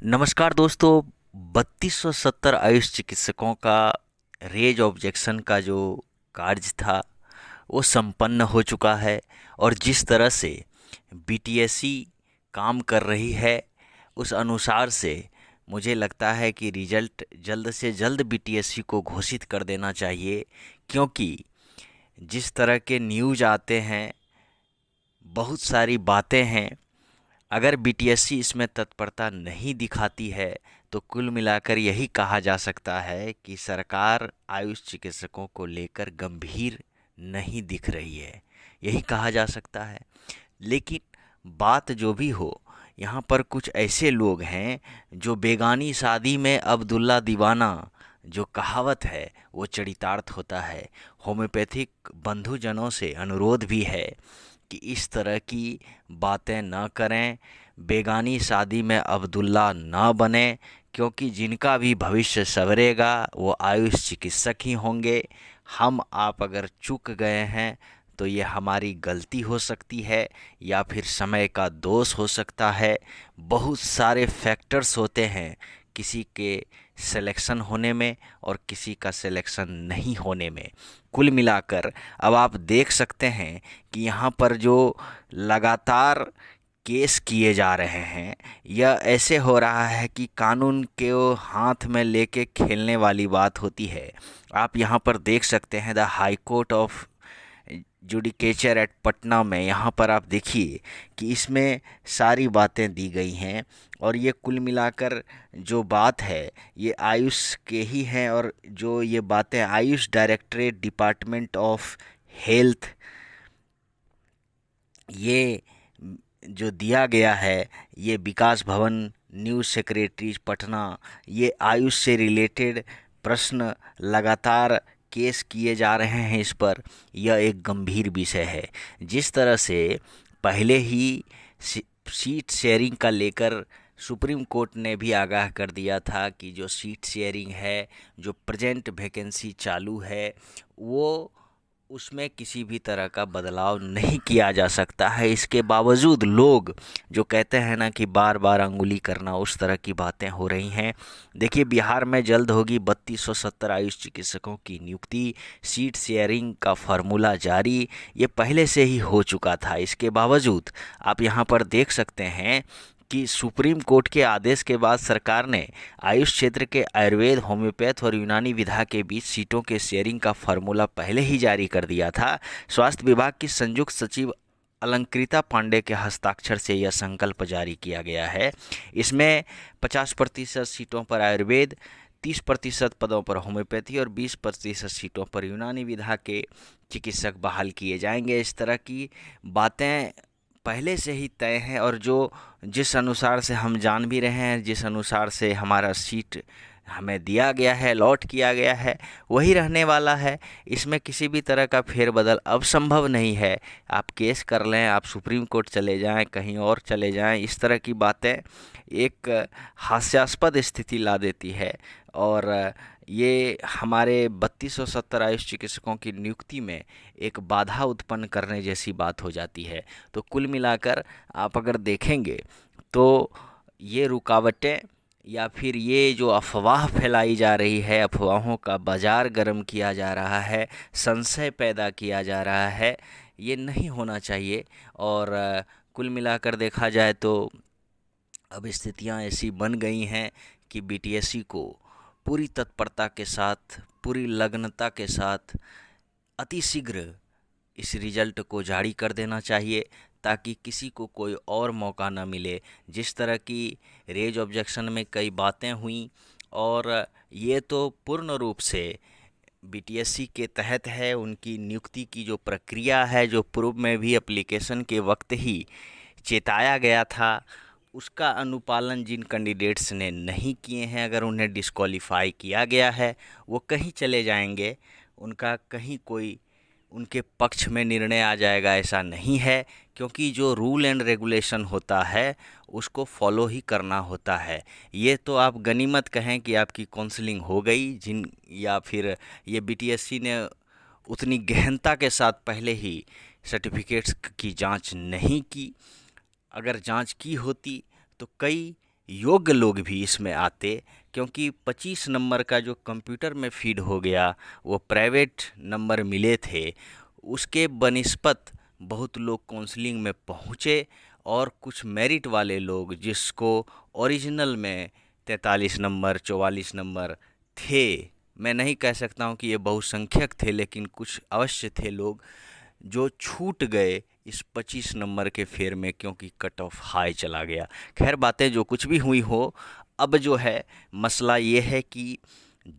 नमस्कार दोस्तों। 3270 आयुष चिकित्सकों का रेज ऑब्जेक्शन का जो कार्य था वो संपन्न हो चुका है। और जिस तरह से बीटीएससी काम कर रही है उस अनुसार से मुझे लगता है कि रिजल्ट जल्द से जल्द बीटीएससी को घोषित कर देना चाहिए, क्योंकि जिस तरह के न्यूज़ आते हैं, बहुत सारी बातें हैं। अगर बीटीएससी इसमें तत्परता नहीं दिखाती है तो कुल मिलाकर यही कहा जा सकता है कि सरकार आयुष चिकित्सकों को लेकर गंभीर नहीं दिख रही है, यही कहा जा सकता है। लेकिन बात जो भी हो, यहाँ पर कुछ ऐसे लोग हैं जो बेगानी शादी में अब्दुल्ला दीवाना जो कहावत है वो चरितार्थ होता है। होम्योपैथिक बंधुजनों से अनुरोध भी है कि इस तरह की बातें न करें, बेगानी शादी में अब्दुल्ला न बने, क्योंकि जिनका भी भविष्य संवरेगा वो आयुष चिकित्सक ही होंगे। हम आप अगर चूक गए हैं तो ये हमारी गलती हो सकती है या फिर समय का दोष हो सकता है। बहुत सारे फैक्टर्स होते हैं किसी के सिलेक्शन होने में और किसी का सिलेक्शन नहीं होने में। कुल मिलाकर अब आप देख सकते हैं कि यहाँ पर जो लगातार केस किए जा रहे हैं, यह ऐसे हो रहा है कि कानून के वो हाथ में लेके खेलने वाली बात होती है। आप यहाँ पर देख सकते हैं the high court of judicature at Patna में, यहाँ पर आप देखिए कि इसमें सारी बातें दी गई हैं। और ये कुल मिलाकर जो बात है ये आयुष के ही हैं, और जो ये बातें Ayush directorate department of health ये जो दिया गया है, ये विकास भवन न्यूज़ सेक्रेटरीज पटना, ये आयुष से रिलेटेड प्रश्न लगातार केस किए जा रहे हैं इस पर। यह एक गंभीर विषय है। जिस तरह से पहले ही सीट शेयरिंग का लेकर सुप्रीम कोर्ट ने भी आगाह कर दिया था कि जो सीट शेयरिंग है, जो प्रेजेंट वैकेंसी चालू है, वो उसमें किसी भी तरह का बदलाव नहीं किया जा सकता है। इसके बावजूद लोग जो कहते हैं ना कि बार बार अंगुली करना, उस तरह की बातें हो रही हैं। देखिए, बिहार में जल्द होगी 3270 आयुष चिकित्सकों की नियुक्ति। सीट शेयरिंग का फार्मूला जारी, ये पहले से ही हो चुका था। इसके बावजूद आप यहाँ पर देख सकते हैं कि सुप्रीम कोर्ट के आदेश के बाद सरकार ने आयुष क्षेत्र के आयुर्वेद, होम्योपैथ और यूनानी विधा के बीच सीटों के शेयरिंग का फार्मूला पहले ही जारी कर दिया था। स्वास्थ्य विभाग की संयुक्त सचिव अलंकृता पांडे के हस्ताक्षर से यह संकल्प जारी किया गया है। इसमें 50% सीटों पर आयुर्वेद, 30% पदों पर होम्योपैथी और 20% सीटों पर यूनानी विधा के चिकित्सक बहाल किए जाएंगे। इस तरह की बातें पहले से ही तय हैं, और जो जिस अनुसार से हम जान भी रहे हैं, जिस अनुसार से हमारा सीट हमें दिया गया है, अलॉट किया गया है, वही रहने वाला है। इसमें किसी भी तरह का फेरबदल अब संभव नहीं है। आप केस कर लें, आप सुप्रीम कोर्ट चले जाएं, कहीं और चले जाएं, इस तरह की बातें एक हास्यास्पद स्थिति ला देती है। और ये हमारे 3270 आयुष चिकित्सकों की नियुक्ति में एक बाधा उत्पन्न करने जैसी बात हो जाती है। तो कुल मिलाकर आप अगर देखेंगे तो ये रुकावटें या फिर ये जो अफवाह फैलाई जा रही है, अफवाहों का बाज़ार गर्म किया जा रहा है, संशय पैदा किया जा रहा है, ये नहीं होना चाहिए। और कुल मिलाकर देखा जाए तो अब स्थितियां ऐसी बन गई हैं कि बीटीएससी को पूरी तत्परता के साथ, पूरी लगनता के साथ अतिशीघ्र इस रिज़ल्ट को जारी कर देना चाहिए, ताकि किसी को कोई और मौका ना मिले। जिस तरह की रेज ऑब्जेक्शन में कई बातें हुई, और ये तो पूर्ण रूप से बीटीएससी के तहत है। उनकी नियुक्ति की जो प्रक्रिया है, जो पूर्व में भी एप्लीकेशन के वक्त ही चेताया गया था, उसका अनुपालन जिन कैंडिडेट्स ने नहीं किए हैं, अगर उन्हें डिस्क्वालीफाई किया गया है, वो कहीं चले जाएंगे, उनका कहीं कोई उनके पक्ष में निर्णय आ जाएगा, ऐसा नहीं है। क्योंकि जो रूल एंड रेगुलेशन होता है उसको फॉलो ही करना होता है। ये तो आप गनीमत कहें कि आपकी काउंसलिंग हो गई, जिन या फिर ये बीटीएससी ने उतनी गहनता के साथ पहले ही सर्टिफिकेट्स की जांच नहीं की। अगर जांच की होती तो कई योग्य लोग भी इसमें आते, क्योंकि 25 नंबर का जो कंप्यूटर में फीड हो गया वो प्राइवेट नंबर मिले थे, उसके बनिस्पत बहुत लोग काउंसलिंग में पहुँचे और कुछ मेरिट वाले लोग जिसको ओरिजिनल में 43 नंबर 44 नंबर थे, मैं नहीं कह सकता हूँ कि ये बहुसंख्यक थे, लेकिन कुछ अवश्य थे लोग जो छूट गए इस 25 नंबर के फेर में, क्योंकि कट ऑफ हाई चला गया। खैर, बातें जो कुछ भी हुई हो, अब जो है मसला ये है कि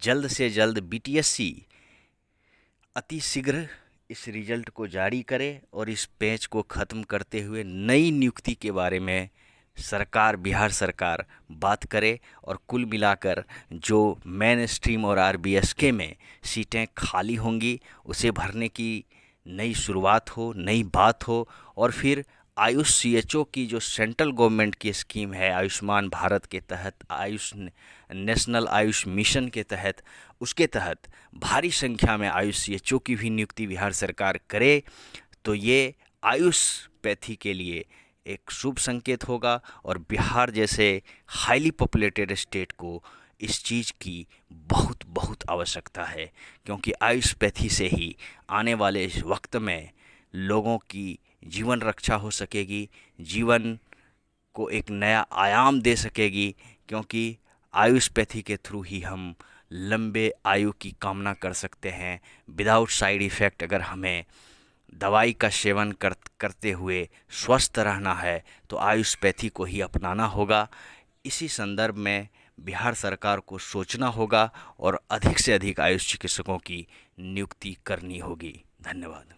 जल्द से जल्द बीटीएससी अति शीघ्र इस रिजल्ट को जारी करे और इस पेच को ख़त्म करते हुए नई नियुक्ति के बारे में सरकार, बिहार सरकार बात करे और कुल मिलाकर जो मेन स्ट्रीम और आरबीएसके में सीटें खाली होंगी उसे भरने की नई शुरुआत हो, नई बात हो। और फिर आयुष सीएचओ की जो सेंट्रल गवर्नमेंट की स्कीम है आयुष्मान भारत के तहत, आयुष नेशनल आयुष मिशन के तहत, उसके तहत भारी संख्या में आयुष सीएचओ की भी नियुक्ति बिहार सरकार करे, तो ये आयुष पैथी के लिए एक शुभ संकेत होगा और बिहार जैसे हाईली पॉपुलेटेड स्टेट को इस चीज़ की बहुत बहुत आवश्यकता है, क्योंकि आयुषपैथी से ही आने वाले इस वक्त में लोगों की जीवन रक्षा हो सकेगी, जीवन को एक नया आयाम दे सकेगी, क्योंकि आयुषपैथी के थ्रू ही हम लंबे आयु की कामना कर सकते हैं विदाउट साइड इफ़ेक्ट। अगर हमें दवाई का सेवन करते हुए स्वस्थ रहना है तो आयुषपैथी को ही अपनाना होगा। इसी संदर्भ में बिहार सरकार को सोचना होगा और अधिक से अधिक आयुष चिकित्सकों की नियुक्ति करनी होगी। धन्यवाद।